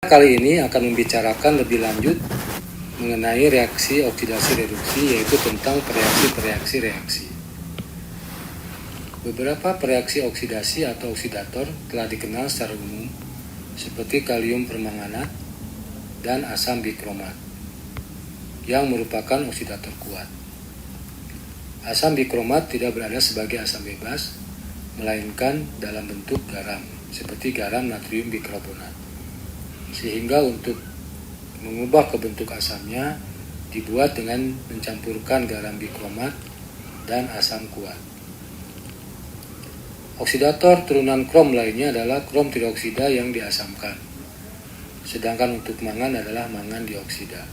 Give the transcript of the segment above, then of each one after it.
Kali ini akan membicarakan lebih lanjut mengenai reaksi oksidasi reduksi, yaitu tentang reaksi. Beberapa reaksi oksidasi atau oksidator telah dikenal secara umum, seperti kalium permanganat dan asam bikromat, yang merupakan oksidator kuat. Asam bikromat tidak berada sebagai asam bebas, melainkan dalam bentuk garam, seperti garam natrium bikarbonat. Sehingga untuk mengubah ke bentuk asamnya dibuat dengan mencampurkan garam bikromat dan asam kuat. Oksidator turunan krom lainnya adalah krom trioksida yang diasamkan, sedangkan untuk mangan adalah mangan dioksida.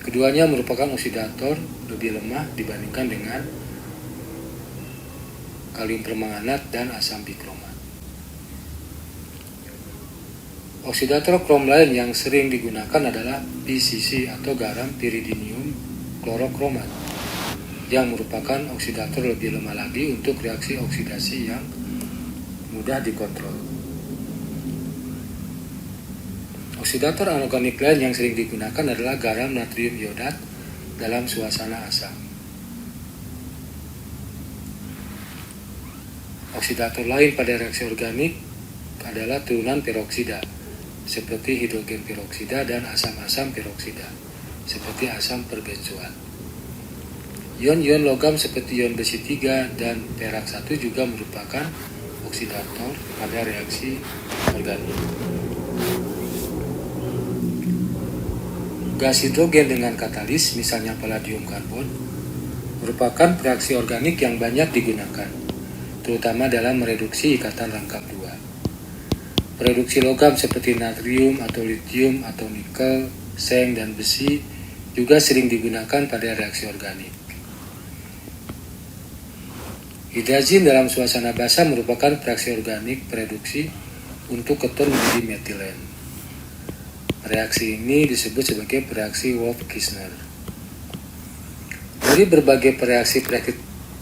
Keduanya merupakan oksidator lebih lemah dibandingkan dengan kalium permanganat dan asam bikromat. Oksidator krom lain yang sering digunakan adalah PCC atau garam piridinium klorokromat, yang merupakan oksidator lebih lemah lagi untuk reaksi oksidasi yang mudah dikontrol. Oksidator anorganik lain yang sering digunakan adalah garam natrium iodat dalam suasana asam. Oksidator lain pada reaksi organik adalah turunan peroksida, seperti hidrogen peroksida dan asam-asam peroksida, seperti asam perbenzoat. Ion-ion logam seperti ion besi 3 dan perak 1 juga merupakan oksidator pada reaksi organik. Gas hidrogen dengan katalis, misalnya palladium karbon, merupakan reaksi organik yang banyak digunakan, terutama dalam mereduksi ikatan rangkap 2. Reduksi logam seperti natrium atau litium atau nikel, seng, dan besi juga sering digunakan pada reaksi organik. Hidrazin dalam suasana basah merupakan reaksi organik pereduksi untuk keton menjadi metilen. Reaksi ini disebut sebagai reaksi Wolff-Kishner. Dari berbagai reaksi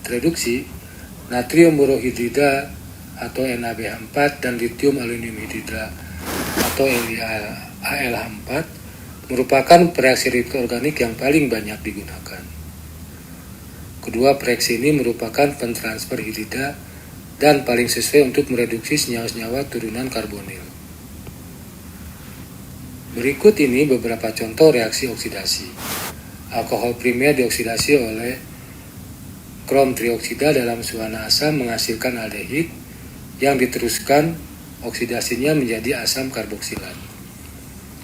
reduksi, natrium borohidrida atau NaBH4 dan litium aluminium hidrida atau AlH4 merupakan reaksi organik yang paling banyak digunakan. Kedua reaksi ini merupakan pentransfer hidrida dan paling sesuai untuk mereduksi senyawa-senyawa turunan karbonil. Berikut ini beberapa contoh reaksi oksidasi. Alkohol primer dioksidasi oleh krom trioksida dalam suasana asam menghasilkan aldehid yang diteruskan oksidasinya menjadi asam karboksilat.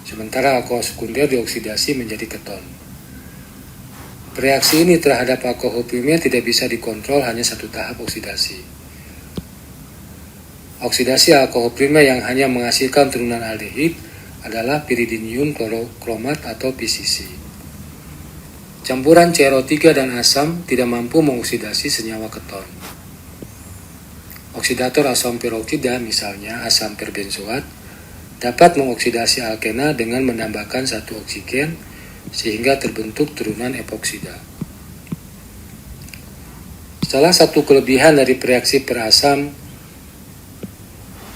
Sementara alkohol sekunder dioksidasi menjadi keton. Reaksi ini terhadap alkohol primer tidak bisa dikontrol hanya satu tahap oksidasi. Oksidasi alkohol primer yang hanya menghasilkan turunan aldehid adalah piridinium klorokromat atau PCC. Campuran CrO3 dan asam tidak mampu mengoksidasi senyawa keton. Oksidator asam peroksida, misalnya asam perbenzoat, dapat mengoksidasi alkena dengan menambahkan satu oksigen sehingga terbentuk turunan epoksida. Salah satu kelebihan dari reaksi perasam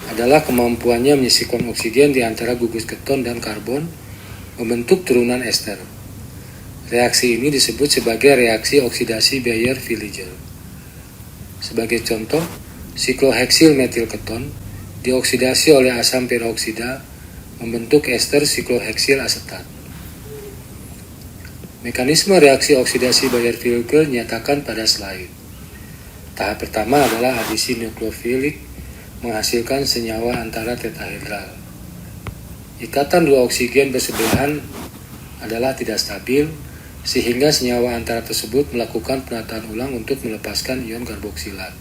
adalah kemampuannya menyisipkan oksigen di antara gugus keton dan karbon membentuk turunan ester. Reaksi ini disebut sebagai reaksi oksidasi Baeyer-Villiger. Sebagai contoh, sikloheksil metil keton dioksidasi oleh asam peroksida membentuk ester sikloheksil asetat. Mekanisme reaksi oksidasi Baeyer-Villiger dinyatakan pada slide. Tahap pertama adalah adisi nukleofilik menghasilkan senyawa antara tetrahedral. Ikatan dua oksigen bersebelahan adalah tidak stabil, sehingga senyawa antara tersebut melakukan penataan ulang untuk melepaskan ion karboksilat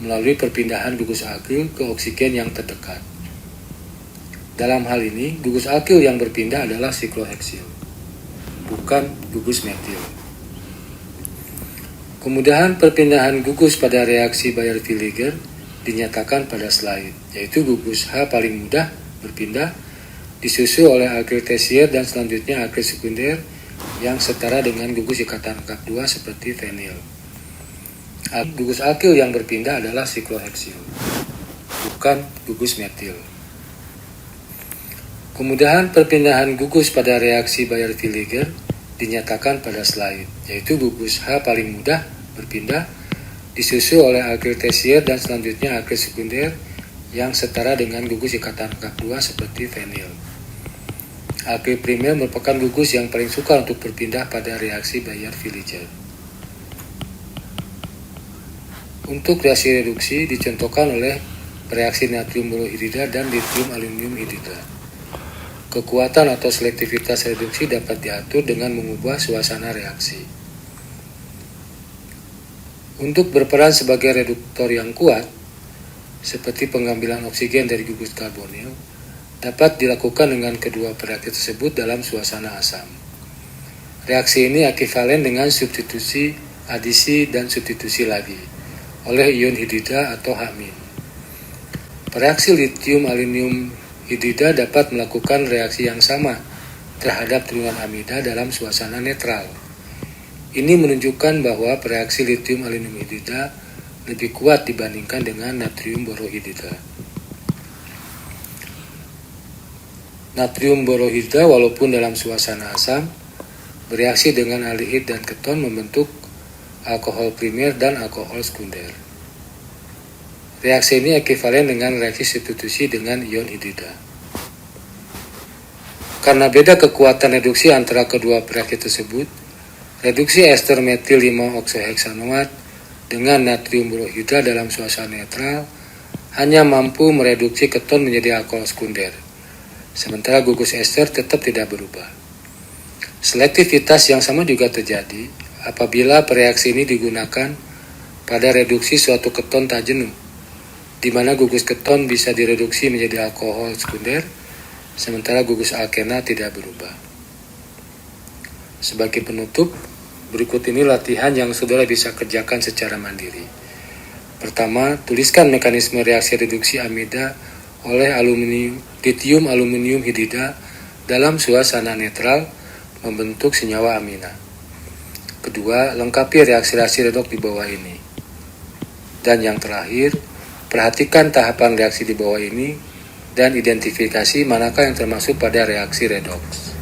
melalui perpindahan gugus alkil ke oksigen yang terdekat. Dalam hal ini, gugus alkil yang berpindah adalah sikloheksil, bukan gugus metil. Kemudahan perpindahan gugus pada reaksi Baeyer-Villiger dinyatakan pada slide, yaitu gugus H paling mudah berpindah, disusul oleh alkil tersier dan selanjutnya alkil sekunder yang setara dengan gugus ikatan rangkap 2 seperti fenil. Gugus alkil yang berpindah adalah sikloheksil, bukan gugus metil. Kemudahan perpindahan gugus pada reaksi Bayer-Villiger dinyatakan pada slide, yaitu gugus H paling mudah berpindah, disusul oleh alkyl tersier dan selanjutnya alkyl sekunder yang setara dengan gugus ikatan angka 2 seperti fenil. Alkyl primer merupakan gugus yang paling sukar untuk berpindah pada reaksi Bayer-Villiger. Untuk reaksi reduksi dicontohkan oleh reaksi natrium borohidrida dan litium aluminium hidrida. Kekuatan atau selektivitas reduksi dapat diatur dengan mengubah suasana reaksi. Untuk berperan sebagai reduktor yang kuat, seperti pengambilan oksigen dari gugus karbonil, dapat dilakukan dengan kedua reaksi tersebut dalam suasana asam. Reaksi ini ekivalen dengan substitusi, adisi, dan substitusi lagi oleh ion hidrida atau H-. Reaksi litium aluminium hidrida dapat melakukan reaksi yang sama terhadap terungan amida dalam suasana netral. Ini menunjukkan bahwa reaksi litium aluminium hidrida lebih kuat dibandingkan dengan natrium borohidrida. Natrium borohidrida walaupun dalam suasana asam bereaksi dengan aldehid dan keton membentuk alkohol primer dan alkohol sekunder. Reaksi ini ekivalen dengan reaksi substitusi dengan ion hidrida. Karena beda kekuatan reduksi antara kedua reaksi tersebut, reduksi ester metil 5-oksoheksanoat dengan natrium borohidrida dalam suasana netral hanya mampu mereduksi keton menjadi alkohol sekunder, sementara gugus ester tetap tidak berubah. Selektivitas yang sama juga terjadi apabila reaksi ini digunakan pada reduksi suatu keton tak jenuh, di mana gugus keton bisa direduksi menjadi alkohol sekunder, sementara gugus alkena tidak berubah. Sebagai penutup, berikut ini latihan yang saudara bisa kerjakan secara mandiri. Pertama, tuliskan mekanisme reaksi reduksi amida oleh litium aluminium hidrida dalam suasana netral membentuk senyawa amina. Kedua, lengkapi reaksi-reaksi redoks di bawah ini. Dan yang terakhir, perhatikan tahapan reaksi di bawah ini dan identifikasi manakah yang termasuk pada reaksi redoks.